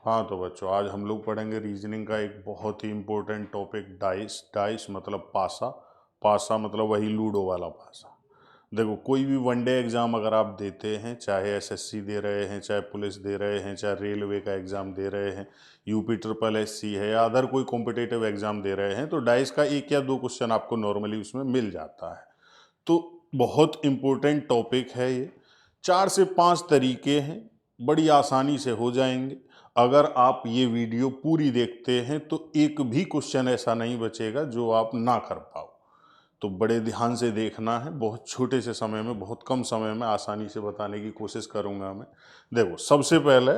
हाँ तो बच्चों, आज हम लोग पढ़ेंगे रीजनिंग का एक बहुत ही इम्पोर्टेंट टॉपिक, डाइस। डाइस मतलब पासा। पासा मतलब वही लूडो वाला पासा। देखो, कोई भी वनडे एग्ज़ाम अगर आप देते हैं, चाहे एसएससी दे रहे हैं, चाहे पुलिस दे रहे हैं, चाहे रेलवे का एग्ज़ाम दे रहे हैं, यूपी ट्रिपल एससी है या अदर कोई कॉम्पिटिटिव एग्ज़ाम दे रहे हैं, तो डाइस का एक या दो क्वेश्चन आपको नॉर्मली उसमें मिल जाता है। तो बहुत इम्पोर्टेंट टॉपिक है ये। 4 से 5 तरीके हैं, बड़ी आसानी से हो जाएंगे। अगर आप ये वीडियो पूरी देखते हैं तो एक भी क्वेश्चन ऐसा नहीं बचेगा जो आप ना कर पाओ। तो बड़े ध्यान से देखना है, बहुत छोटे से समय में, बहुत कम समय में आसानी से बताने की कोशिश करूंगा मैं। देखो, सबसे पहले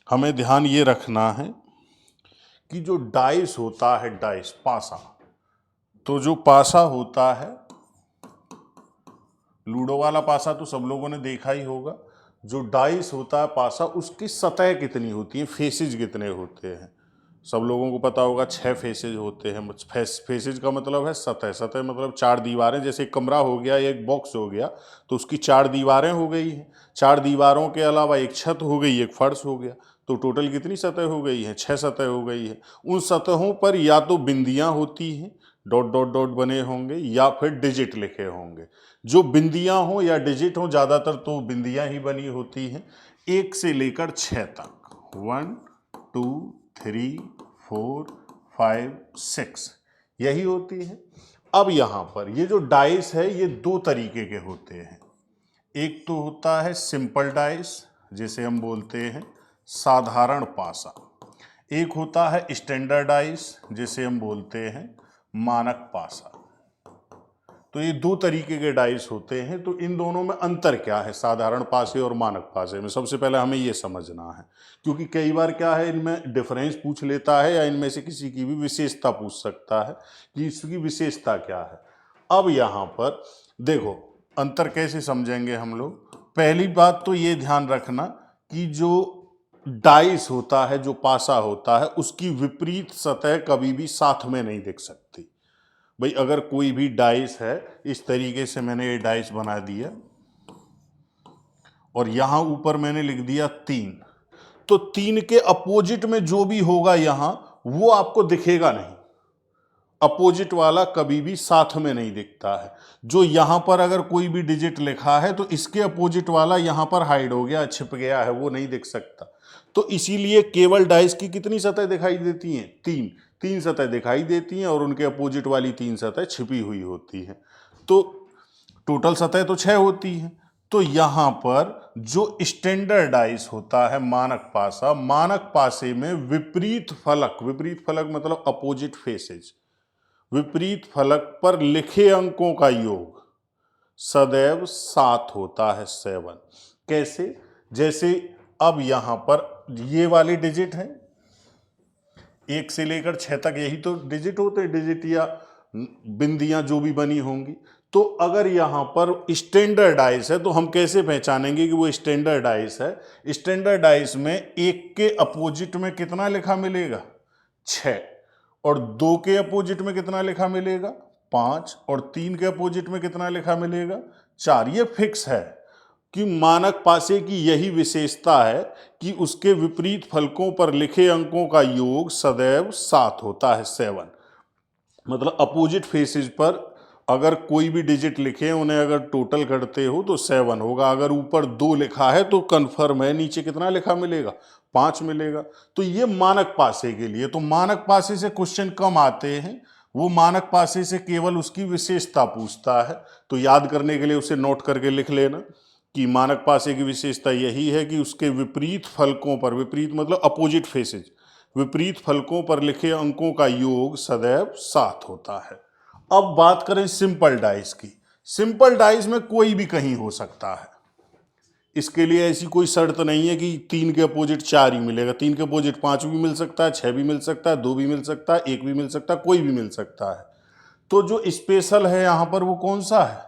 हमें ध्यान ये रखना है कि जो डाइस होता है, डाइस पासा, तो जो पासा होता है, लूडो वाला पासा तो सब लोगों ने देखा ही होगा। जो डाइस होता है पासा, उसकी सतह कितनी होती है, फेसेज कितने होते हैं, सब लोगों को पता होगा। 6 फेसेज होते हैं। फेसेज का मतलब है सतह। सतह मतलब 4 दीवारें, जैसे एक कमरा हो गया या एक बॉक्स हो गया तो उसकी 4 दीवारें हो गई हैं। 4 दीवारों के अलावा एक छत हो गई, एक फर्श हो गया, तो टोटल कितनी सतह हो गई है? 6 सतह हो गई है। उन सतहों पर या तो बिंदियां होती हैं, डॉट डॉट डॉट बने होंगे, या फिर डिजिट लिखे होंगे। जो बिंदियां हो या डिजिट हो, ज़्यादातर तो बिंदियां ही बनी होती हैं। 1 से लेकर 6 तक, 1 2 3 4 5 6, यही होती है। अब यहाँ पर ये जो डाइस है, ये 2 तरीके के होते हैं। एक तो होता है सिंपल डाइस, जिसे हम बोलते हैं साधारण पासा। एक होता है स्टैंडर्ड डाइस, जिसे हम बोलते हैं मानक पासा। तो ये 2 तरीके के डाइस होते हैं। तो इन दोनों में अंतर क्या है, साधारण पासे और मानक पासे में? सबसे पहले हमें ये समझना है, क्योंकि कई बार क्या है, इनमें डिफरेंस पूछ लेता है या इनमें से किसी की भी विशेषता पूछ सकता है कि इसकी विशेषता क्या है। अब यहाँ पर देखो, अंतर कैसे समझेंगे हम लोग। पहली बात तो ये ध्यान रखना कि जो डाइस होता है, जो पासा होता है, उसकी विपरीत सतह कभी भी साथ में नहीं दिख सकती। भाई, अगर कोई भी डाइस है, इस तरीके से मैंने ये डाइस बना दिया और यहां ऊपर मैंने लिख दिया 3, तो 3 के अपोजिट में जो भी होगा यहां, वो आपको दिखेगा नहीं। अपोजिट वाला कभी भी साथ में नहीं दिखता है। जो यहां पर अगर कोई भी डिजिट लिखा है तो इसके अपोजिट वाला यहां पर हाइड हो गया, छिप गया है, वो नहीं दिख सकता। तो इसीलिए केवल डाइस की कितनी सतह दिखाई देती हैं? 3। 3 सतह दिखाई देती हैं और उनके अपोजिट वाली 3 सतह छिपी हुई होती हैं। तो टोटल सतह तो 6 होती हैं। तो यहां पर जो स्टैंडर्ड डाइस होता है, मानक पासा, मानक पासे में विपरीत फलक, विपरीत फलक मतलब अपोजिट फेसेज, विपरीत फलक पर लिखे अंकों का योग सदैव 7 होता है, 7। कैसे? जैसे अब यहां पर ये वाले डिजिट हैं, 1 से लेकर 6 तक, यही तो डिजिट होते हैं, डिजिट या बिंदियां जो भी बनी होंगी। तो अगर यहां पर स्टैंडर्ड डाइस है तो हम कैसे पहचानेंगे कि वो स्टैंडर्ड डाइस है? स्टैंडर्ड डाइस में 1 के अपोजिट में कितना लिखा मिलेगा? 6। और 2 के अपोजिट में कितना लिखा मिलेगा? 5। और 3 के अपोजिट में कितना लिखा मिलेगा? 4। ये फिक्स है कि मानक पासे की यही विशेषता है कि उसके विपरीत फलकों पर लिखे अंकों का योग सदैव 7 होता है, 7। मतलब अपोजिट फेसेज पर अगर कोई भी डिजिट लिखे, उन्हें अगर टोटल करते हो तो 7 होगा। अगर ऊपर 2 लिखा है तो कन्फर्म है, नीचे कितना लिखा मिलेगा? 5 मिलेगा। तो ये मानक पासे के लिए। तो मानक पासे से क्वेश्चन कम आते हैं, वो मानक पासे से केवल उसकी विशेषता पूछता है। तो याद करने के लिए उसे नोट करके लिख लेना कि मानक पासे की विशेषता यही है कि उसके विपरीत फलकों पर, विपरीत मतलब अपोजिट फेसेज, विपरीत फलकों पर लिखे अंकों का योग सदैव 7 होता है। अब बात करें सिंपल डाइस की। सिंपल डाइस में कोई भी कहीं हो सकता है। इसके लिए ऐसी कोई शर्त नहीं है कि 3 के अपोजिट 4 ही मिलेगा। 3 के अपोजिट 5 भी मिल सकता है, 6 भी मिल सकता है, 2 भी मिल सकता है, 1 भी मिल सकता है, कोई भी मिल सकता है। तो जो स्पेशल है यहां पर वो कौन सा है?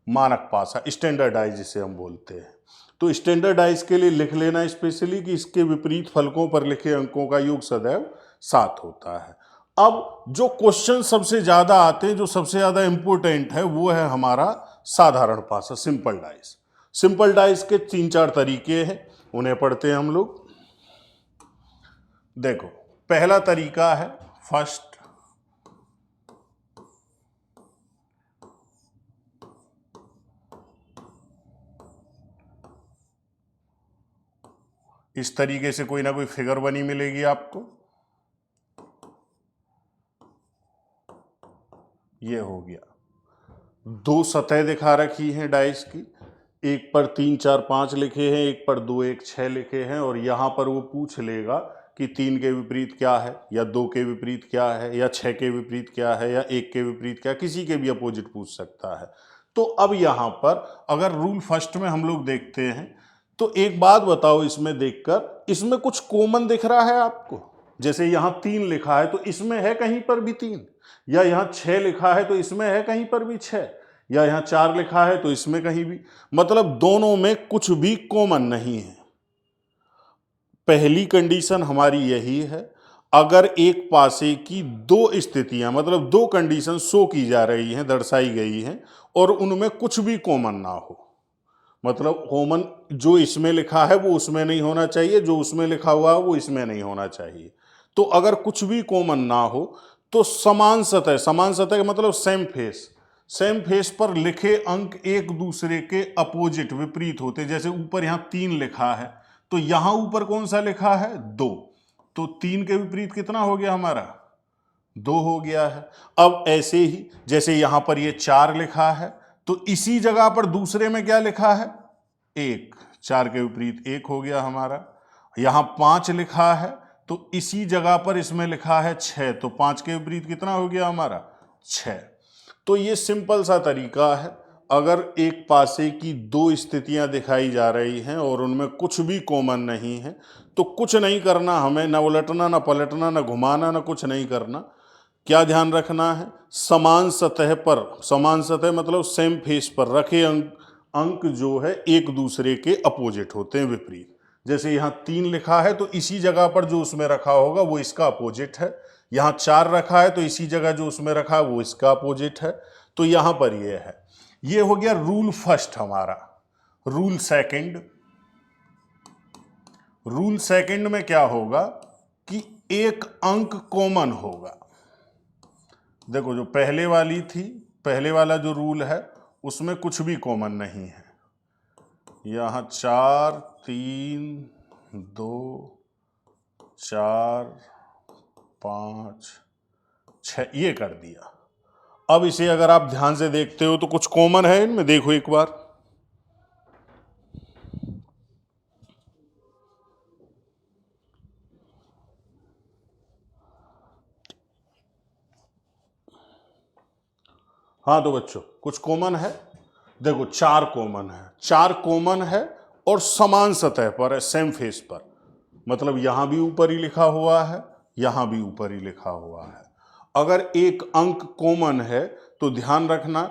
मानक पासा, स्टैंडर्डाइज जिसे हम बोलते हैं। तो स्टैंडर्डाइज के लिए लिख लेना स्पेशली कि इसके विपरीत फलकों पर लिखे अंकों का योग सदैव 7 होता है। अब जो क्वेश्चन सबसे ज्यादा आते हैं, जो सबसे ज्यादा इंपॉर्टेंट है, वो है हमारा साधारण पासा, सिंपल डाइस। सिंपल डाइस के 3-4 तरीके हैं, उन्हें पढ़ते हैं हम लोग। देखो पहला तरीका है फर्स्ट, इस तरीके से कोई ना कोई फिगर बनी मिलेगी आपको, ये हो गया। दो सतह दिखा रखी हैं डाइस की, एक पर 3 4 5 लिखे हैं, एक पर 2 1 6 लिखे हैं, और यहां पर वो पूछ लेगा कि 3 के विपरीत क्या है, या 2 के विपरीत क्या है, या 6 के विपरीत क्या है, या 1 के विपरीत क्या है, किसी के भी अपोजिट पूछ सकता है। तो अब यहां पर अगर रूल फर्स्ट में हम लोग देखते हैं, तो एक बात बताओ, इसमें देखकर इसमें कुछ कॉमन दिख रहा है आपको? जैसे यहां 3 लिखा है तो इसमें है कहीं पर भी 3, या यहां 6 लिखा है तो इसमें है कहीं पर भी 6, या यहां 4 लिखा है तो इसमें कहीं भी, मतलब दोनों में कुछ भी कॉमन नहीं है। पहली कंडीशन हमारी यही है, अगर एक पासे की दो स्थितियां, मतलब दो कंडीशन शो की जा रही हैं, दर्शाई गई हैं, और उनमें कुछ भी कॉमन ना हो, मतलब कॉमन जो इसमें लिखा है वो उसमें नहीं होना चाहिए, जो उसमें लिखा हुआ है वो इसमें नहीं होना चाहिए। तो अगर कुछ भी कॉमन ना हो तो समान सतह, समान सतह का मतलब सेम फेस, सेम फेस पर लिखे अंक एक दूसरे के अपोजिट, विपरीत होते। जैसे ऊपर यहां 3 लिखा है तो यहां ऊपर कौन सा लिखा है? 2, तो 3 के विपरीत कितना हो गया हमारा? 2 हो गया है। अब ऐसे ही जैसे यहां पर ये 4 लिखा है तो इसी जगह पर दूसरे में क्या लिखा है? 1, 4 के विपरीत 1 हो गया हमारा। यहां 5 लिखा है तो इसी जगह पर इसमें लिखा है 6, तो 5 के विपरीत कितना हो गया हमारा? 6। तो ये सिंपल सा तरीका है, अगर एक पासे की दो स्थितियां दिखाई जा रही हैं और उनमें कुछ भी कॉमन नहीं है तो कुछ नहीं करना हमें, ना उलटना ना पलटना ना घुमाना ना कुछ नहीं करना। क्या ध्यान रखना है? समान सतह पर, समान सतह मतलब सेम फेस पर रखे अंक, अंक जो है एक दूसरे के अपोजिट होते हैं, विपरीत। जैसे यहां 3 लिखा है तो इसी जगह पर जो उसमें रखा होगा वो इसका अपोजिट है। यहां 4 रखा है तो इसी जगह जो उसमें रखा है वो इसका अपोजिट है। तो यहां पर ये है। ये हो गया रूल फर्स्ट हमारा। रूल सेकंड, रूल सेकंड में क्या होगा कि एक अंक कॉमन होगा। देखो जो पहले वाली थी, पहले वाला जो रूल है उसमें कुछ भी कॉमन नहीं है। यहां 4 3 2 4 5 6 ये कर दिया। अब इसे अगर आप ध्यान से देखते हो तो कुछ कॉमन है इनमें, देखो एक बार। हाँ तो बच्चों कुछ कॉमन है, देखो 4 कॉमन है, 4 कॉमन है और समान सतह पर है, सेम फेस पर, मतलब यहां भी ऊपर ही लिखा हुआ है, यहां भी ऊपर ही लिखा हुआ है। अगर एक अंक कॉमन है तो ध्यान रखना,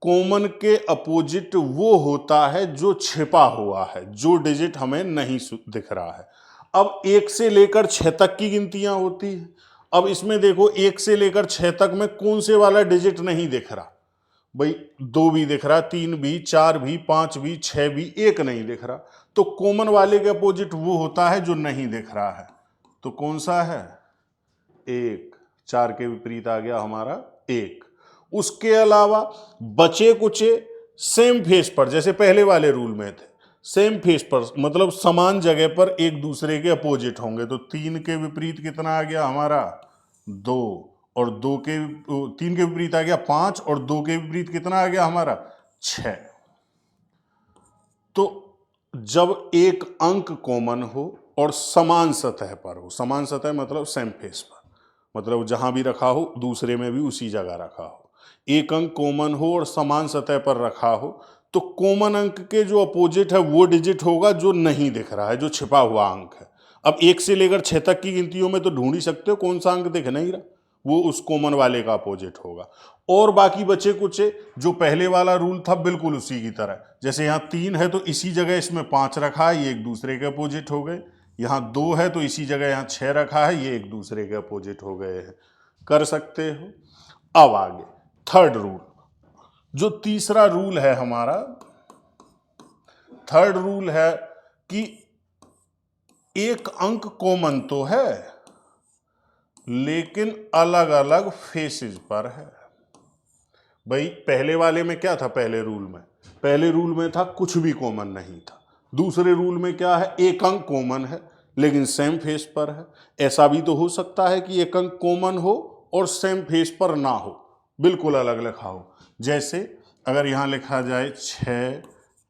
कॉमन के अपोजिट वो होता है जो छिपा हुआ है, जो डिजिट हमें नहीं दिख रहा है। अब 1 से लेकर 6 तक की गिनतियां होती है। अब इसमें देखो 1 से लेकर 6 तक में कौन से वाला डिजिट नहीं दिख रहा? भाई 2 भी दिख रहा, 3 भी, 4 भी, 5 भी, 6 भी, 1 नहीं दिख रहा। तो कॉमन वाले के अपोजिट वो होता है जो नहीं दिख रहा है। तो कौन सा है? 1। 4 के विपरीत आ गया हमारा 1। उसके अलावा बचे कुचे सेम फेस पर, जैसे पहले वाले रूल में थे, सेम फेस पर मतलब समान जगह पर एक दूसरे के अपोजिट होंगे। तो 3 के विपरीत कितना आ गया हमारा? 2, और 3 के विपरीत आ गया 5, और 2 के विपरीत कितना आ गया हमारा? 6। तो जब एक अंक कॉमन हो और समान सतह पर हो, समान सतह मतलब सेम फेस पर, मतलब जहां भी रखा हो दूसरे में भी उसी जगह रखा हो, एक अंक कॉमन हो और समान सतह पर रखा हो, तो कॉमन अंक के जो अपोजिट है वो डिजिट होगा जो नहीं दिख रहा है, जो छिपा हुआ अंक है। अब 1 से लेकर 6 तक की गिनतियों में तो ढूंढ ही सकते हो कौन सा अंक दिख नहीं रहा, वो उस कॉमन वाले का अपोजिट होगा। और बाकी बचे कुचे जो पहले वाला रूल था बिल्कुल उसी की तरह, जैसे यहाँ 3 है तो इसी जगह इसमें 5 रखा है, ये एक दूसरे के अपोजिट हो गए। यहाँ 2 है तो इसी जगह यहाँ 6 रखा है, ये एक दूसरे के अपोजिट हो गए हैं। कर सकते हो। अब आगे थर्ड रूल, जो तीसरा रूल है हमारा, थर्ड रूल है कि एक अंक कॉमन तो है, लेकिन अलग अलग फेसेस पर है। भाई पहले वाले में क्या था? पहले रूल में था कुछ भी कॉमन नहीं था। दूसरे रूल में क्या है? एक अंक कॉमन है लेकिन सेम फेस पर है। ऐसा भी तो हो सकता है कि एक अंक कॉमन हो और सेम फेस पर ना हो, बिल्कुल अलग लिखा हो। जैसे अगर यहां लिखा जाए 6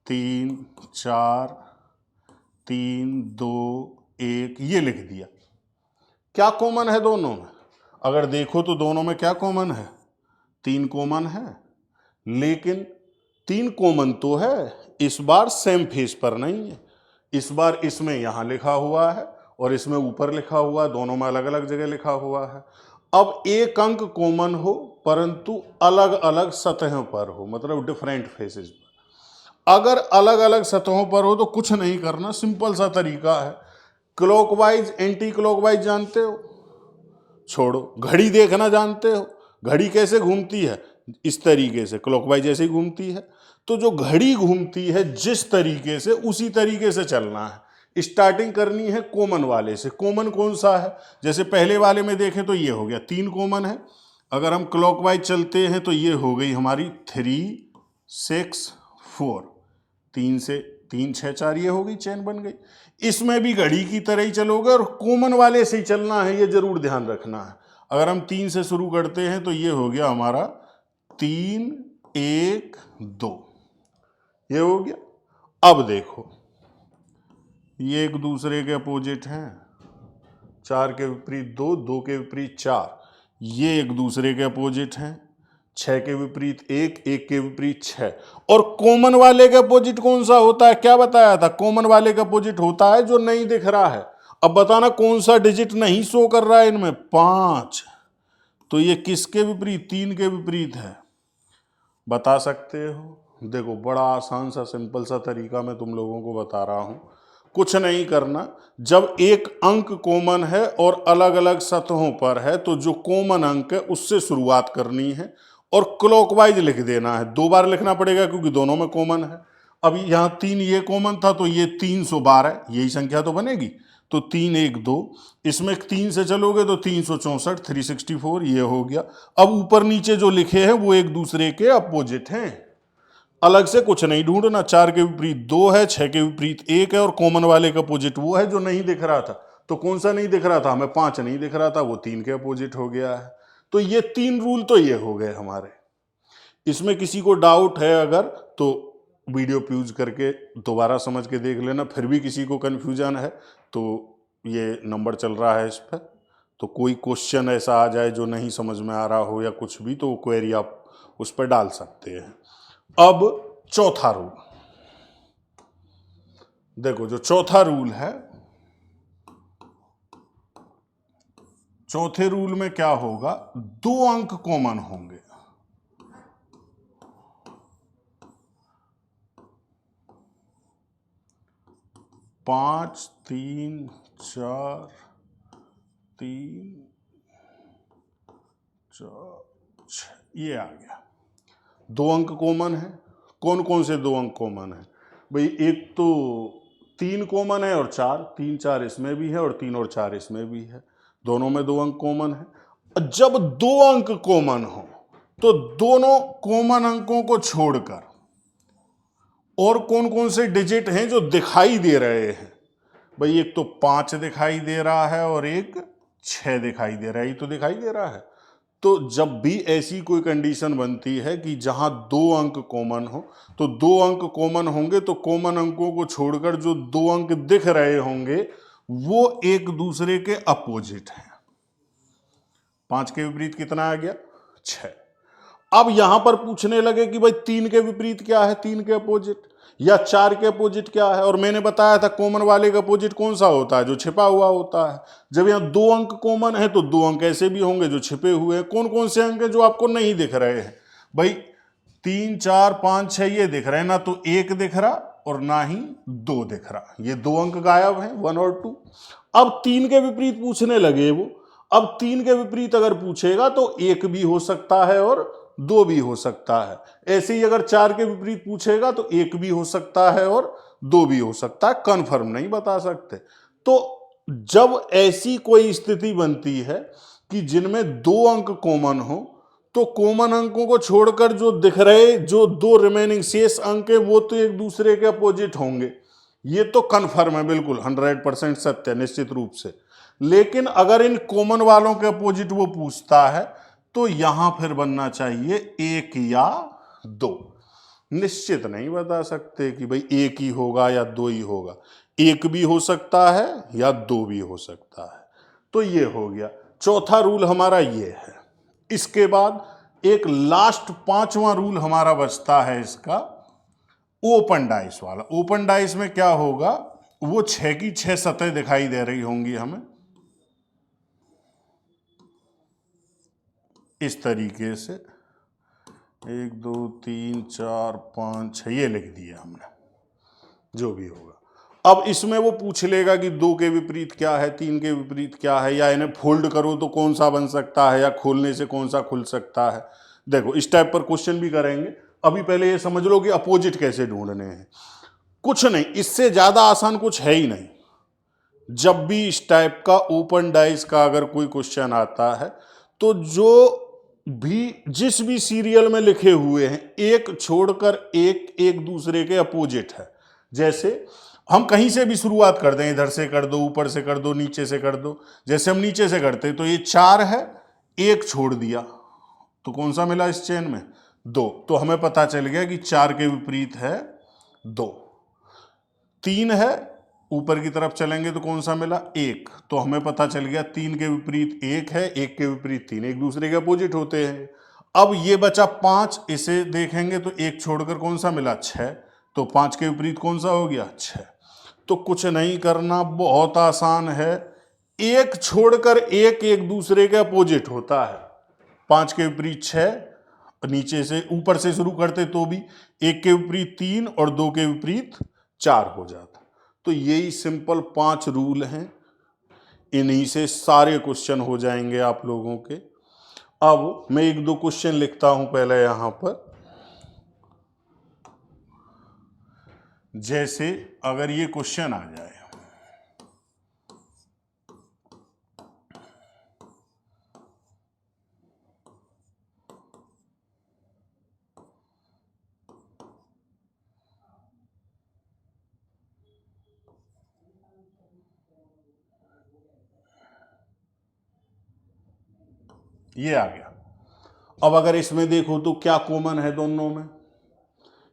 3 4 3 2 1, ये लिख दिया, क्या कॉमन है दोनों में? अगर देखो तो दोनों में क्या कॉमन है? 3 कॉमन है, लेकिन 3 कॉमन तो है, इस बार सेम फेस पर नहीं है। इस बार इसमें यहां लिखा हुआ है और इसमें ऊपर लिखा हुआ है, दोनों में अलग अलग जगह लिखा हुआ है। अब एक अंक कॉमन हो परंतु अलग अलग सतहों पर हो, मतलब डिफरेंट फेसेस पर। अगर अलग अलग सतहों पर हो तो कुछ नहीं करना, सिंपल सा तरीका है। क्लॉकवाइज एंटी क्लॉकवाइज जानते हो? छोड़ो। घड़ी देखना जानते हो? घड़ी कैसे घूमती है? इस तरीके से, क्लॉकवाइज जैसे ही घूमती है। तो जो घड़ी घूमती है जिस तरीके से, उसी तरीके से चलना है। स्टार्टिंग करनी है कॉमन वाले से। कॉमन कौन सा है? जैसे पहले वाले में देखें तो ये हो गया, 3 कॉमन है। अगर हम क्लॉकवाइज चलते हैं तो ये हो गई हमारी 3 6 4, 3 से 3 6 4, ये हो गई, चेन बन गई। इसमें भी घड़ी की तरह ही चलोगे और कॉमन वाले से ही चलना है, ये जरूर ध्यान रखना है। अगर हम 3 से शुरू करते हैं तो ये हो गया हमारा 3 1 2, ये हो गया। अब देखो, ये एक दूसरे के अपोजिट हैं। 4 के विपरीत 2, 2 के विपरीत 4, ये एक दूसरे के अपोजिट हैं। 6 के विपरीत 1, 1 के विपरीत 6। और कॉमन वाले का अपोजिट कौन सा होता है? क्या बताया था? कॉमन वाले का अपोजिट होता है जो नहीं दिख रहा है। अब बताना कौन सा डिजिट नहीं शो कर रहा है इनमें? 5। तो ये किसके विपरीत? 3 के विपरीत है। बता सकते हो? देखो, बड़ा आसान सा सिंपल सा तरीका मैं तुम लोगों को बता रहा हूं। कुछ नहीं करना। जब एक अंक कॉमन है और अलग अलग सतहों पर है तो जो कॉमन अंक है उससे शुरुआत करनी है और क्लॉकवाइज लिख देना है। 2 बार लिखना पड़ेगा क्योंकि दोनों में कॉमन है। अब यहां 3 ये कॉमन था तो ये 312, यही संख्या तो बनेगी। तो 3 1 2, इसमें 3 से चलोगे तो 364 364, ये हो गया। अब ऊपर नीचे जो लिखे हैं वो एक दूसरे के अपोजिट हैं। अलग से कुछ नहीं ढूंढना। 4 के विपरीत 2 है, 6 के विपरीत 1 है और कॉमन वाले का अपोजिट वो है जो नहीं दिख रहा था। तो कौन सा नहीं दिख रहा था? हमें 5 नहीं दिख रहा था, वो 3 के अपोजिट हो गया है। तो ये 3 रूल तो ये हो गए हमारे। इसमें किसी को डाउट है अगर तो वीडियो पॉज करके दोबारा समझ के देख लेना। फिर भी किसी को कन्फ्यूजन है तो ये नंबर चल रहा है इस पर, तो कोई क्वेश्चन ऐसा आ जाए जो नहीं समझ में आ रहा हो या कुछ भी, तो क्वेरी आप उस पर डाल सकते हैं। अब चौथा रूल देखो। जो चौथा रूल है, चौथे रूल में क्या होगा? 2 अंक कॉमन होंगे। 5 3 4 3 4 6, ये आ गया। 2 अंक कॉमन है। कौन कौन से 2 अंक कॉमन है? भाई एक तो 3 कॉमन है और 4, 3 4 इसमें भी है और 3 और 4 इसमें भी है। दोनों में 2 अंक कॉमन है। जब 2 अंक कॉमन हो तो दोनों कॉमन अंकों को छोड़कर और कौन कौन से डिजिट हैं जो दिखाई दे रहे हैं? भाई एक तो 5 दिखाई दे रहा है और एक 6 दिखाई दे रहा है। ये तो दिखाई दे रहा है। तो जब भी ऐसी कोई कंडीशन बनती है कि जहां 2 अंक कॉमन हो तो 2 अंक कॉमन होंगे, तो कॉमन अंकों को छोड़कर जो 2 अंक दिख रहे होंगे वो एक दूसरे के अपोजिट हैं। 5 के विपरीत कितना आ गया? 6। अब यहां पर पूछने लगे कि भाई 3 के विपरीत क्या है? 3 के अपोजिट, या 4 के अपोजिट क्या है? और मैंने बताया था कॉमन वाले का अपोजिट कौन सा होता है? जो छिपा हुआ होता है। जब यहां 2 अंक कॉमन है तो 2 अंक ऐसे भी होंगे जो छिपे हुए हैं। कौन कौन से अंक है जो आपको नहीं दिख रहे हैं? भाई 3 4 5 6 ये दिख रहे हैं ना, तो 1 दिख रहा और ना ही 2 दिख रहा। ये 2 अंक गायब हैं, 1 और 2। अब 3 के विपरीत पूछने लगे वो। अब 3 के विपरीत अगर पूछेगा तो 1 भी हो सकता है और 2 भी हो सकता है। ऐसे ही अगर 4 के विपरीत पूछेगा तो 1 भी हो सकता है और 2 भी हो सकता है। कंफर्म नहीं बता सकते। तो जब ऐसी कोई स्थिति बनती है कि जिनमें 2 अंक कॉमन हो, तो कॉमन अंकों को छोड़कर जो दिख रहे जो 2 रिमेनिंग शेष अंक है वो तो एक दूसरे के अपोजिट होंगे। ये तो कन्फर्म है, बिल्कुल 100% सत्य, निश्चित रूप से। लेकिन अगर इन कॉमन वालों के अपोजिट वो पूछता है तो यहां फिर बनना चाहिए 1 या 2। निश्चित नहीं बता सकते कि भाई 1 ही होगा या 2 ही होगा, 1 भी हो सकता है या 2 भी हो सकता है। तो ये हो गया, चौथा रूल हमारा ये है। इसके बाद एक लास्ट 5वां रूल हमारा बचता है इसका, ओपन डाइस वाला। ओपन डाइस में क्या होगा, वो 6 की 6 सतह दिखाई दे रही होंगी हमें इस तरीके से, 1 2 3 4 5 6 ये लिख दिया हमने, जो भी होगा। अब इसमें वो पूछ लेगा कि 2 के विपरीत क्या है, 3 के विपरीत क्या है, या इन्हें फोल्ड करो तो कौन सा बन सकता है, या खोलने से कौन सा खुल सकता है। देखो इस टाइप पर क्वेश्चन भी करेंगे। अभी पहले ये समझ लो कि अपोजिट कैसे ढूंढने हैं। कुछ नहीं, इससे ज्यादा आसान कुछ है ही नहीं। जब भी इस टाइप का ओपन डाइस का अगर कोई क्वेश्चन आता है तो जो भी जिस भी सीरियल में लिखे हुए हैं, एक छोड़कर एक एक दूसरे के अपोजिट है। जैसे हम कहीं से भी शुरुआत कर दें, इधर से कर दो, ऊपर से कर दो, नीचे से कर दो। जैसे हम नीचे से करते तो ये 4 है, 1 छोड़ दिया तो कौन सा मिला इस चेन में, 2। तो हमें पता चल गया कि 4 के विपरीत है 2। 3 है, ऊपर की तरफ चलेंगे तो कौन सा मिला, 1। तो हमें पता चल गया 3 के विपरीत 1 है, 1 के विपरीत 3, एक दूसरे के अपोजिट होते हैं। अब ये बचा 5, इसे देखेंगे तो 1 छोड़कर कौन सा मिला, 6। तो 5 के विपरीत कौन सा हो गया, 6। तो कुछ नहीं करना, बहुत आसान है। 1 छोड़कर एक एक दूसरे के अपोजिट होता है। 5 के विपरीत 6, नीचे से ऊपर से शुरू करते तो भी 1 के विपरीत 3 और 2 के विपरीत 4 हो जाता। तो यही सिंपल 5 रूल हैं, इन्हीं से सारे क्वेश्चन हो जाएंगे आप लोगों के। अब मैं 1-2 क्वेश्चन लिखता हूं पहले यहां पर। जैसे अगर ये क्वेश्चन आ जाए, ये आ गया। अब अगर इसमें देखो तो क्या कॉमन है दोनों में,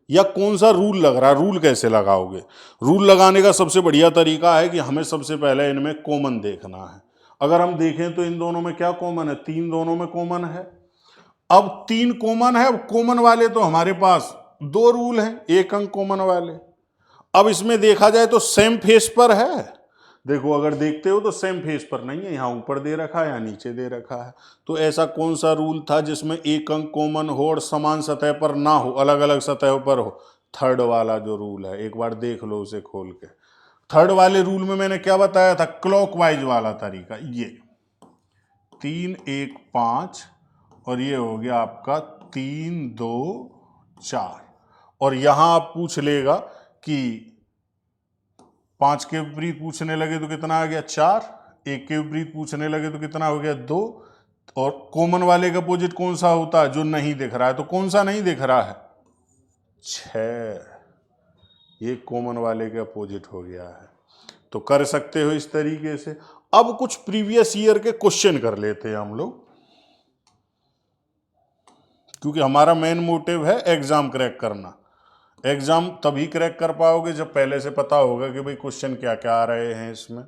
या कौन सा रूल लग रहा है। रूल कैसे लगाओगे, रूल लगाने का सबसे बढ़िया तरीका है कि हमें सबसे पहले इनमें कॉमन देखना है। अगर हम देखें तो इन दोनों में क्या कॉमन है, 3 दोनों में कॉमन है। अब 3 कॉमन है, कॉमन वाले तो हमारे पास 2 रूल हैं, 1 अंक कॉमन वाले। अब इसमें देखा जाए तो सेम फेस पर है। देखो अगर देखते हो तो सेम फेस पर नहीं है, यहां ऊपर दे रखा है, यहां नीचे दे रखा है। तो ऐसा कौन सा रूल था जिसमें 1 अंक कॉमन हो और समान सतह पर ना हो, अलग अलग सतह पर हो। थर्ड वाला जो रूल है, एक बार देख लो उसे खोल के। थर्ड वाले रूल में मैंने क्या बताया था, क्लॉकवाइज वाला तरीका। ये 3 1 5 और ये हो गया आपका 3 2 4। और यहां आप पूछ लेगा कि 5 के विपरीत पूछने लगे तो कितना आ गया, 4। 1 के विपरीत पूछने लगे तो कितना हो गया, 2। और कॉमन वाले का अपोजिट कौन सा होता है, जो नहीं दिख रहा है। तो कौन सा नहीं दिख रहा है, 6। ये कॉमन वाले के अपोजिट हो गया है। तो कर सकते हो इस तरीके से। अब कुछ प्रीवियस ईयर के क्वेश्चन कर लेते हैं हम लोग, क्योंकि हमारा मेन मोटिव है एग्जाम क्रैक करना। एग्जाम तभी क्रैक कर पाओगे जब पहले से पता होगा कि भाई क्वेश्चन क्या क्या आ रहे हैं इसमें।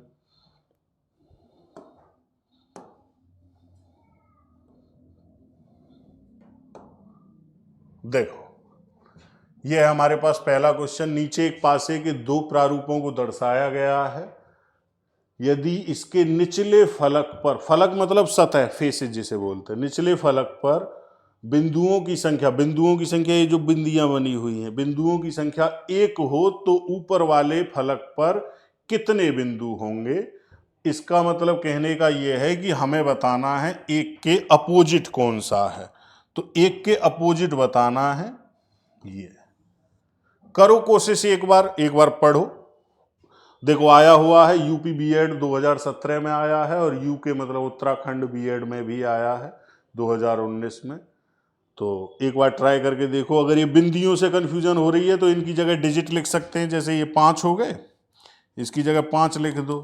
देखो ये है हमारे पास पहला क्वेश्चन। नीचे एक पासे के 2 प्रारूपों को दर्शाया गया है। यदि इसके निचले फलक पर, फलक मतलब सतह, फेसेस जिसे बोलते हैं, निचले फलक पर बिंदुओं की संख्या ये जो बिंदियां बनी हुई हैं, बिंदुओं की संख्या 1 हो तो ऊपर वाले फलक पर कितने बिंदु होंगे। इसका मतलब कहने का यह है कि हमें बताना है 1 के अपोजिट कौन सा है। तो 1 के अपोजिट बताना है। ये करो कोशिश, एक बार पढ़ो, देखो आया हुआ है यूपी बीएड 2017 में आया है, और यूके मतलब उत्तराखंड बीएड में भी आया है 2019 में। तो एक बार ट्राई करके देखो। अगर ये बिंदियों से कंफ्यूजन हो रही है तो इनकी जगह डिजिट लिख सकते हैं, जैसे ये 5 हो गए, इसकी जगह 5 लिख दो,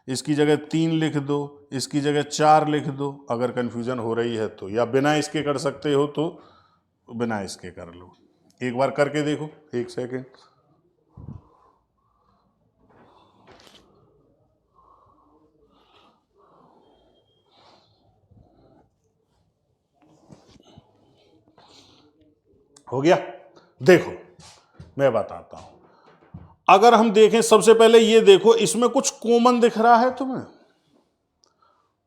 इसकी जगह 3 लिख दो, इसकी जगह 4 लिख दो, अगर कंफ्यूजन हो रही है तो। या बिना इसके कर सकते हो तो बिना इसके कर लो। एक बार करके देखो, 1 सेकेंड। हो गया? देखो मैं बताता हूं। अगर हम देखें, सबसे पहले ये देखो, इसमें कुछ कॉमन दिख रहा है तुम्हें?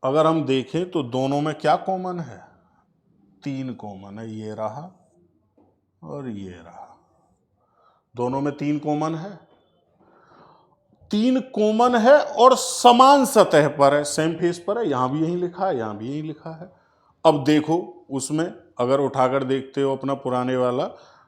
अगर हम देखें तो दोनों में क्या कॉमन है? 3 कॉमन है, ये रहा और ये रहा। दोनों में 3 कॉमन है। 3 कॉमन है और समान सतह पर है, सेम फेस पर है। यहां भी यही लिखा है, यहां भी यही लिखा है। अब देखो उसमें अगर उठाकर देखते हो अपना पुराने वाला,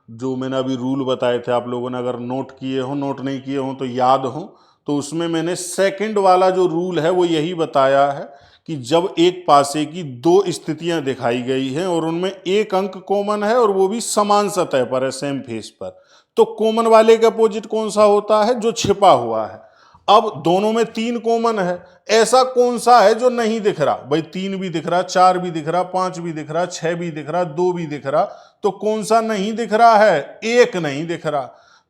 जो मैंने अभी रूल बताए थे, आप लोगों ने अगर नोट किए हो, नोट नहीं किए हो तो याद हो, तो उसमें मैंने सेकंड वाला जो रूल है वो यही बताया है कि जब एक पासे की 2 स्थितियां दिखाई गई हैं और उनमें एक अंक कॉमन है और वो भी समान सतह पर है, सेम फेस पर, तो कॉमन वाले का अपोजिट कौन सा होता है? जो छिपा हुआ है। अब दोनों में 3 कॉमन है, ऐसा कौन सा है जो नहीं दिख रहा? भाई 3 भी दिख रहा, 4 भी दिख रहा, 5 भी दिख रहा, 6 भी दिख रहा, 2 भी दिख रहा, तो कौन सा नहीं दिख रहा है? 1 नहीं दिख रहा।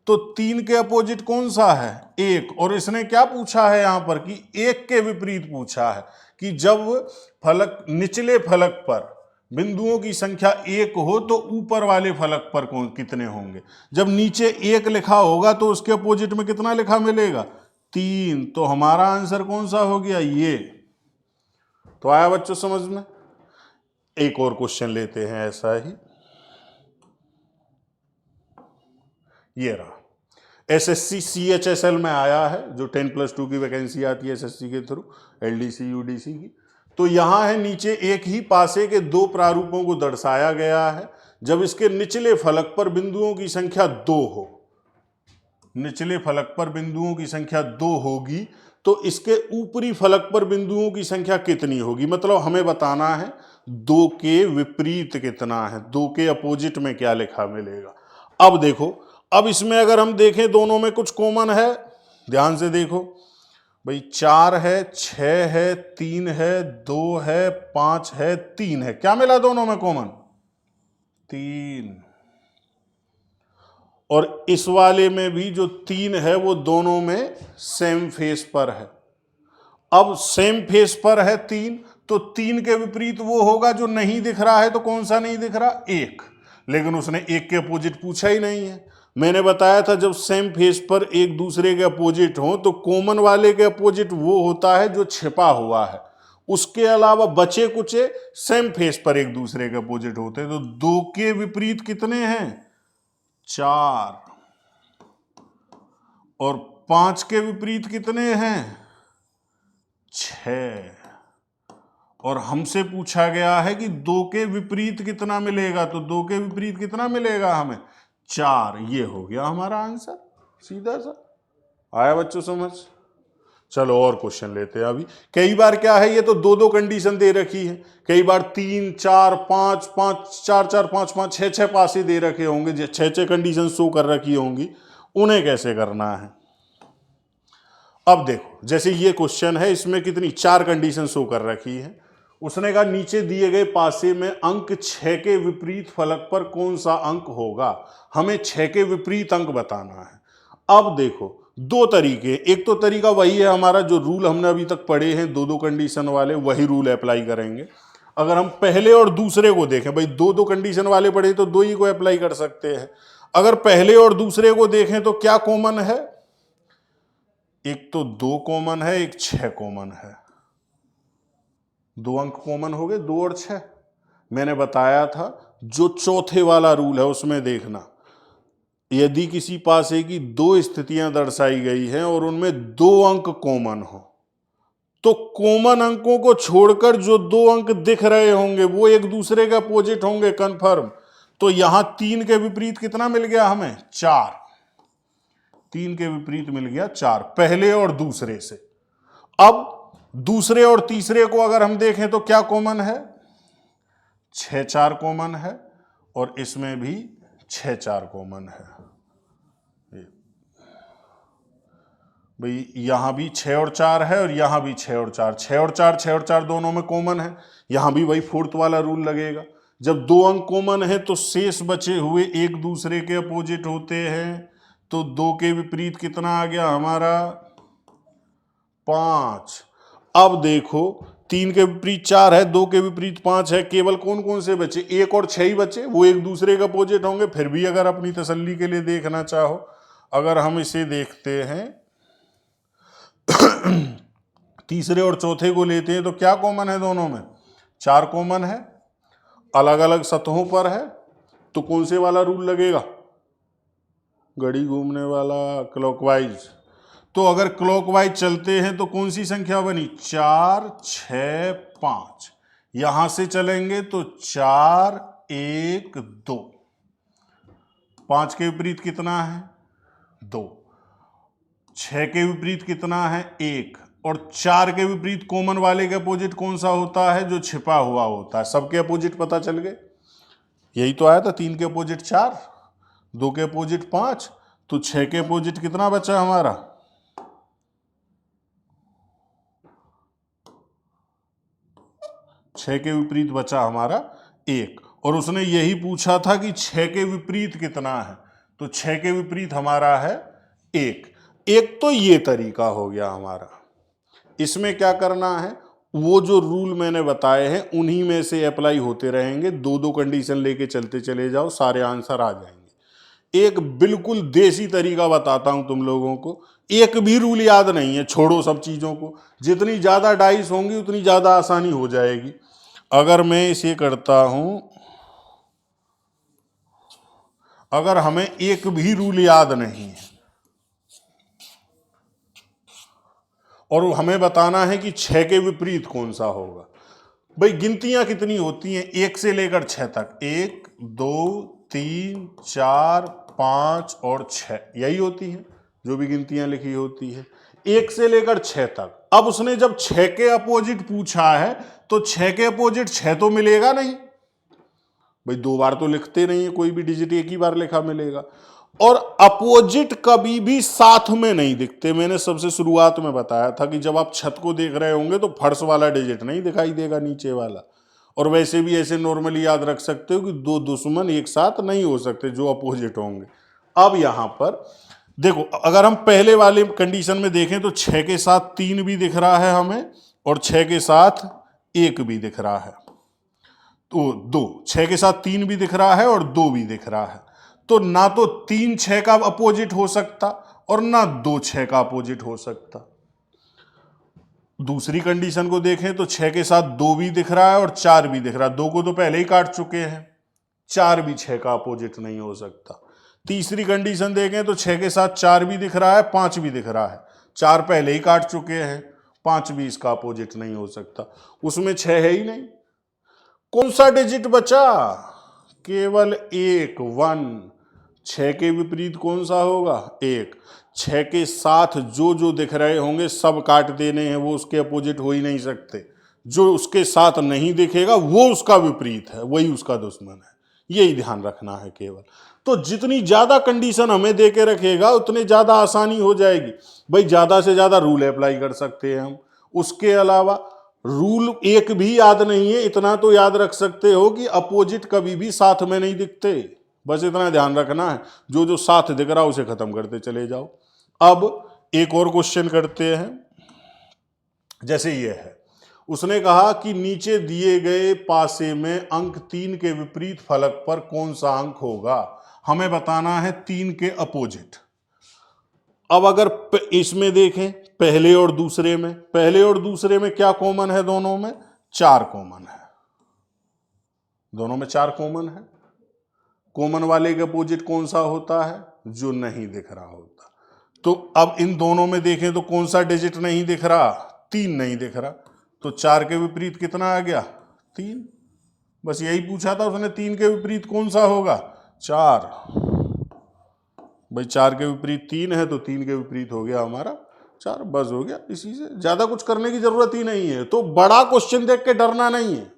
तो 3 के अपोजिट कौन सा है? 1। और इसने क्या पूछा है यहां पर कि 1 के विपरीत पूछा है कि जब फलक, निचले फलक पर बिंदुओं की संख्या 1 हो तो ऊपर वाले फलक पर कितने होंगे? जब नीचे 1 लिखा होगा तो उसके अपोजिट में कितना लिखा मिलेगा? 3। तो हमारा आंसर कौन सा हो गया? ये। तो आया बच्चों समझ में? एक और क्वेश्चन लेते हैं ऐसा ही। ये रहा, एसएससी सीएचएसएल में आया है, जो 10+2 की वैकेंसी आती है एसएससी के थ्रू, एलडीसी यूडीसी की। तो यहां है नीचे एक ही पासे के 2 प्रारूपों को दर्शाया गया है। जब इसके निचले फलक पर बिंदुओं की संख्या 2 हो, निचले फलक पर बिंदुओं की संख्या 2 होगी, तो इसके ऊपरी फलक पर बिंदुओं की संख्या कितनी होगी? मतलब हमें बताना है 2 के विपरीत कितना है, 2 के अपोजिट में क्या लिखा मिलेगा। अब देखो, अब इसमें अगर हम देखें दोनों में कुछ कॉमन है, ध्यान से देखो भाई। 4 है, 6 है, 3 है, 2 है, 5 है, 3 है। क्या मिला दोनों में कॉमन? 3। और इस वाले में भी जो 3 है वो दोनों में सेम फेस पर है। अब सेम फेस पर है 3, तो 3 के विपरीत वो होगा जो नहीं दिख रहा है। तो कौन सा नहीं दिख रहा? 1। लेकिन उसने 1 के अपोजिट पूछा ही नहीं है। मैंने बताया था जब सेम फेस पर एक दूसरे के अपोजिट हो तो कॉमन वाले के अपोजिट वो होता है जो छिपा हुआ है। उसके अलावा बचे कुचे सेम फेस पर एक दूसरे के अपोजिट होते हैं। तो 2 के विपरीत कितने हैं? 4। और 5 के विपरीत कितने हैं? 6। और हमसे पूछा गया है कि 2 के विपरीत कितना मिलेगा, तो 2 के विपरीत कितना मिलेगा हमें? 4। ये हो गया हमारा आंसर, सीधा सा। आया बच्चों समझ? चलो और क्वेश्चन लेते हैं अभी। कई बार क्या है, ये तो 2-2 कंडीशन दे रखी है, कई बार 3, 4, 5, 5, 4, 4, 5, 5, 6 पासे दे रखे होंगे, 6 कंडीशन शो कर रखी होंगी। उन्हें कैसे करना है? अब देखो, जैसे ये क्वेश्चन है, इसमें कितनी 4 कंडीशन शो कर रखी है। उसने कहा नीचे दिए गए पासे में अंक 6 के विपरीत फलक पर कौन सा अंक होगा? हमें 6 के विपरीत अंक बताना है। अब देखो 2 तरीके, एक तो तरीका वही है हमारा जो रूल हमने अभी तक पढ़े हैं 2-2 कंडीशन वाले, वही रूल अप्लाई करेंगे। अगर हम पहले और दूसरे को देखें, भाई 2-2 कंडीशन वाले पढ़े तो 2 ही को अप्लाई कर सकते हैं। अगर पहले और दूसरे को देखें तो क्या कॉमन है? एक तो 2 कॉमन है, एक 6 कॉमन है। 2 अंक कॉमन हो गए, 2 और 6। मैंने बताया था जो चौथे वाला रूल है उसमें देखना, यदि किसी पासे की 2 स्थितियां दर्शाई गई हैं और उनमें 2 अंक कॉमन हो, तो कॉमन अंकों को छोड़कर जो 2 अंक दिख रहे होंगे वो एक दूसरे के अपोजिट होंगे, कंफर्म। तो यहां 3 के विपरीत कितना मिल गया हमें? 4। 3 के विपरीत मिल गया 4, पहले और दूसरे से। अब दूसरे और तीसरे को अगर हम देखें तो क्या कॉमन है, 6 4 कॉमन है, और इसमें भी 6 4 कॉमन है। भाई यहां भी 6 और 4 है और यहां भी 6 और 4, 6 और 4, 6 और 4 दोनों में कॉमन है। यहां भी वही फोर्थ वाला रूल लगेगा। जब 2 अंक कॉमन है तो शेष बचे हुए एक दूसरे के अपोजिट होते हैं। तो 2 के विपरीत कितना आ गया हमारा, 5। अब देखो 3 के विपरीत 4 है, 2 के विपरीत 5 है, केवल कौन कौन से बचे, 1 और 6 ही बचे, वो एक दूसरे के अपोजिट होंगे। फिर भी अगर अपनी तसल्ली के लिए देखना चाहो, अगर हम इसे देखते हैं तीसरे और चौथे को लेते हैं तो क्या कॉमन है दोनों में, 4 कॉमन है, अलग अलग सतहों पर है। तो कौन से वाला रूल लगेगा, घड़ी घूमने वाला, क्लॉकवाइज। तो अगर क्लॉकवाइज चलते हैं तो कौन सी संख्या बनी, 4 6 5। यहां से चलेंगे तो 4 1 2। 5 के विपरीत कितना है, 2। 6 के विपरीत कितना है, 1। और 4 के विपरीत कॉमन वाले के अपोजिट कौन सा होता है, जो छिपा हुआ होता है। सबके अपोजिट पता चल गए, यही तो आया था। 3 के अपोजिट 4, 2 के अपोजिट 5, तो 6 के अपोजिट कितना बचा हमारा, 6 के विपरीत बचा हमारा 1। और उसने यही पूछा था कि 6 के विपरीत कितना है, तो 6 के विपरीत हमारा है 1। एक तो ये तरीका हो गया हमारा। इसमें क्या करना है, वो जो रूल मैंने बताए हैं उन्हीं में से अप्लाई होते रहेंगे। 2 कंडीशन लेके चलते चले जाओ, सारे आंसर आ जाएंगे। एक बिल्कुल देसी तरीका बताता हूं तुम लोगों को, एक भी रूल याद नहीं है, छोड़ो सब चीजों को। जितनी ज्यादा डाइस होंगी उतनी ज्यादा आसानी हो जाएगी। अगर मैं इसे करता हूं, अगर हमें एक भी रूल याद नहीं है और हमें बताना है कि 6 के विपरीत कौन सा होगा, भाई गिनतियां कितनी होती हैं 1 से लेकर 6 तक, 1 2 3 4 5 और 6, यही होती हैं जो भी गिनतियां लिखी होती है 1 से लेकर 6 तक। अब उसने जब 6 के अपोजिट पूछा है तो 6 के अपोजिट 6 तो मिलेगा नहीं, भाई 2 बार तो लिखते नहीं है, कोई भी डिजिट एक ही बार लिखा मिलेगा। और अपोजिट कभी भी साथ में नहीं दिखते। मैंने सबसे शुरुआत में बताया था कि जब आप छत को देख रहे होंगे तो फर्श वाला डिजिट नहीं दिखाई देगा, नीचे वाला। और वैसे भी ऐसे नॉर्मली याद रख सकते हो कि 2 दुश्मन एक साथ नहीं हो सकते जो अपोजिट होंगे। अब यहां पर देखो, अगर हम पहले वाले कंडीशन में देखें तो 6 के साथ 3 भी दिख रहा है हमें, और 6 के साथ 1 भी दिख रहा है। तो 2, 6 के साथ 3 भी दिख रहा है और 2 भी दिख रहा है। तो ना तो 3 6 का अपोजिट हो सकता और ना 2 6 का अपोजिट हो सकता। दूसरी कंडीशन को देखें तो 6 के साथ 2 भी दिख रहा है और 4 भी दिख रहा है। 2 को तो पहले ही काट चुके हैं, 4 भी 6 का अपोजिट नहीं हो सकता। तीसरी कंडीशन देखें तो 6 के साथ 4 भी दिख रहा है, 5 भी दिख रहा है। 4 पहले ही काट चुके हैं, 5 भी इसका अपोजिट नहीं हो सकता। उसमें 6 है ही नहीं। कौन सा डिजिट बचा, केवल 1 1। 6 के विपरीत कौन सा होगा, 1। 6 के साथ जो जो दिख रहे होंगे सब काट देने हैं, वो उसके अपोजिट हो ही नहीं सकते। जो उसके साथ नहीं दिखेगा वो उसका विपरीत है, वही उसका दुश्मन है। यही ध्यान रखना है केवल। तो जितनी ज्यादा कंडीशन हमें दे के रखेगा उतनी ज्यादा आसानी हो जाएगी। भाई ज्यादा से ज्यादा रूल अप्लाई कर सकते हैं हम। उसके अलावा रूल एक भी याद नहीं है, इतना तो याद रख सकते हो कि अपोजिट कभी भी साथ में नहीं दिखते। बस इतना ध्यान रखना है, जो जो साथ दिख रहा उसे खत्म करते चले जाओ। अब एक और क्वेश्चन करते हैं, जैसे ये है। उसने कहा कि नीचे दिए गए पासे में अंक 3 के विपरीत फलक पर कौन सा अंक होगा। हमें बताना है 3 के अपोजिट। अब अगर इसमें देखें पहले और दूसरे में, पहले और दूसरे में क्या कॉमन है, दोनों में 4 कॉमन है। दोनों में 4 कॉमन है। कॉमन वाले के अपोजिट कौन सा होता है, जो नहीं दिख रहा होता। तो अब इन दोनों में देखें तो कौन सा डिजिट नहीं दिख रहा, 3 नहीं दिख रहा। तो 4 के विपरीत कितना आ गया, 3। बस यही पूछा था उसने, 3 के विपरीत कौन सा होगा, 4। भाई 4 के विपरीत 3 है तो 3 के विपरीत हो गया हमारा 4, बस हो गया। इसी से ज़्यादा कुछ करने की जरूरत ही नहीं है। तो बड़ा क्वेश्चन देख के डरना नहीं है,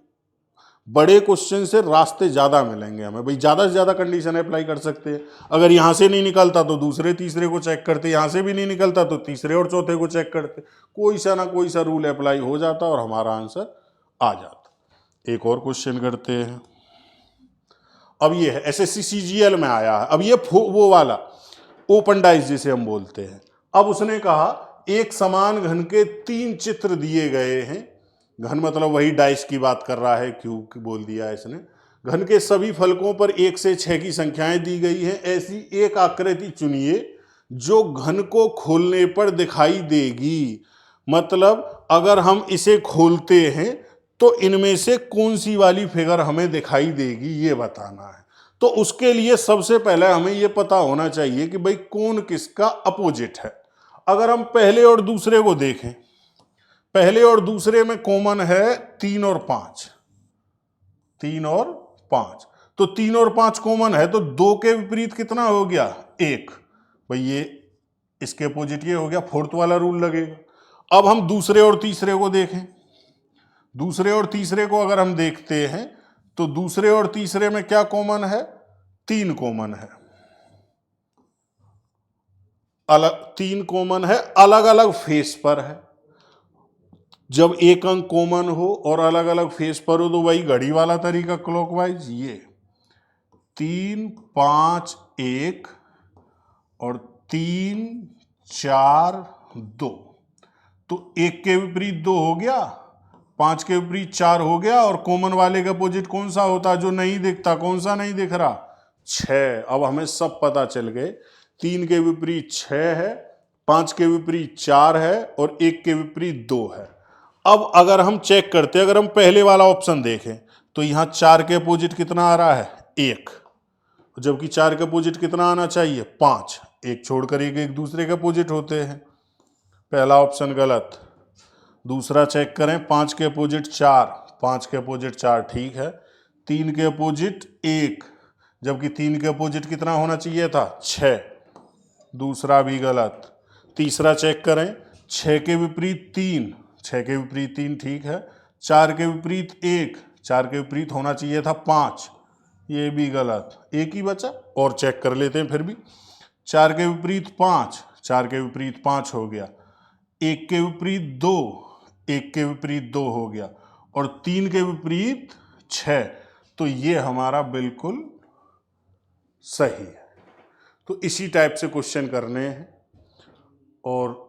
बड़े क्वेश्चन से रास्ते ज़्यादा मिलेंगे हमें। भाई ज़्यादा से ज़्यादा कंडीशन अप्लाई कर सकते हैं। अगर यहाँ से नहीं निकलता तो दूसरे तीसरे को चेक करते, यहाँ से भी नहीं निकलता तो तीसरे और चौथे को चेक करते, कोई सा ना कोई सा रूल अप्लाई हो जाता और हमारा आंसर आ जाता। एक और क्वेश्चन करते हैं। अब ये है SSC CGL में आया है। अब ये वो वाला ओपन डाइस जिसे हम बोलते हैं। अब उसने कहा एक समान घन के 3 चित्र दिए गए हैं। घन मतलब वही डाइस की बात कर रहा है, क्यूब बोल दिया है इसने। घन के सभी फलकों पर 1 से 6 की संख्याएं दी गई हैं। ऐसी एक आकृति चुनिए जो घन को खोलने पर दिखाई देगी। मतलब अगर हम इसे खोलते हैं तो इनमें से कौन सी वाली फिगर हमें दिखाई देगी, ये बताना है। तो उसके लिए सबसे पहले हमें ये पता होना चाहिए कि भाई कौन किसका अपोजिट है। अगर हम पहले और दूसरे को देखें, पहले और दूसरे में कॉमन है 3 और 5, 3 और 5, तो 3 और 5 कॉमन है, तो 2 के विपरीत कितना हो गया 1। भाई ये इसके अपोजिट ये हो गया, फोर्थ वाला रूल लगेगा। अब हम दूसरे और तीसरे को देखें, दूसरे और तीसरे को अगर हम देखते हैं तो दूसरे और तीसरे में क्या कॉमन है, 3 कॉमन है, अलग 3 कॉमन है, अलग अलग फेस पर है। जब एक अंक कॉमन हो और अलग अलग फेस पर हो तो वही घड़ी वाला तरीका क्लॉकवाइज, ये 3 5 1 और 3 4 2, तो 1 के विपरीत 2 हो गया, 5 के विपरीत 4 हो गया, और कॉमन वाले का अपोजिट कौन सा होता है जो नहीं दिखता, कौन सा नहीं दिख रहा, 6। अब हमें सब पता चल गए, 3 के विपरीत 6 है, 5 के विपरीत 4 है और 1 के विपरीत 2 है। अब अगर हम चेक करते, अगर हम पहले वाला ऑप्शन देखें तो यहां 4 के अपोजिट कितना आ रहा है 1, जबकि 4 के अपोजिट कितना आना चाहिए 5। एक छोड़कर एक दूसरे के अपोजिट होते हैं, पहला ऑप्शन गलत। दूसरा चेक करें, 5 के अपोजिट 4, 5 के अपोजिट 4 ठीक है, 3 के अपोजिट 1, जबकि 3 के अपोजिट कितना होना चाहिए था 6, दूसरा भी गलत। तीसरा चेक करें, 6 के विपरीत 3, 6 के विपरीत 3 ठीक है, 4 के विपरीत 1, 4 के विपरीत होना चाहिए था 5, ये भी गलत। एक ही बचा और चेक कर लेते हैं फिर भी, 4 के विपरीत 5, 4 के विपरीत 5 हो गया, 1 के विपरीत 2, 1 के विपरीत 2 हो गया, और 3 के विपरीत 6, तो ये हमारा बिल्कुल सही है। तो इसी टाइप से क्वेश्चन करने हैं और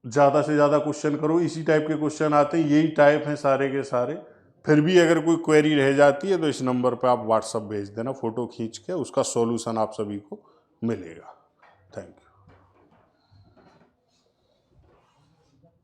ज़्यादा से ज़्यादा क्वेश्चन करो, इसी टाइप के क्वेश्चन आते हैं, यही टाइप हैं सारे के सारे। फिर भी अगर कोई क्वेरी रह जाती है तो इस नंबर पर आप व्हाट्सएप भेज देना, फ़ोटो खींच के, उसका सॉल्यूशन आप सभी को मिलेगा। Thank you.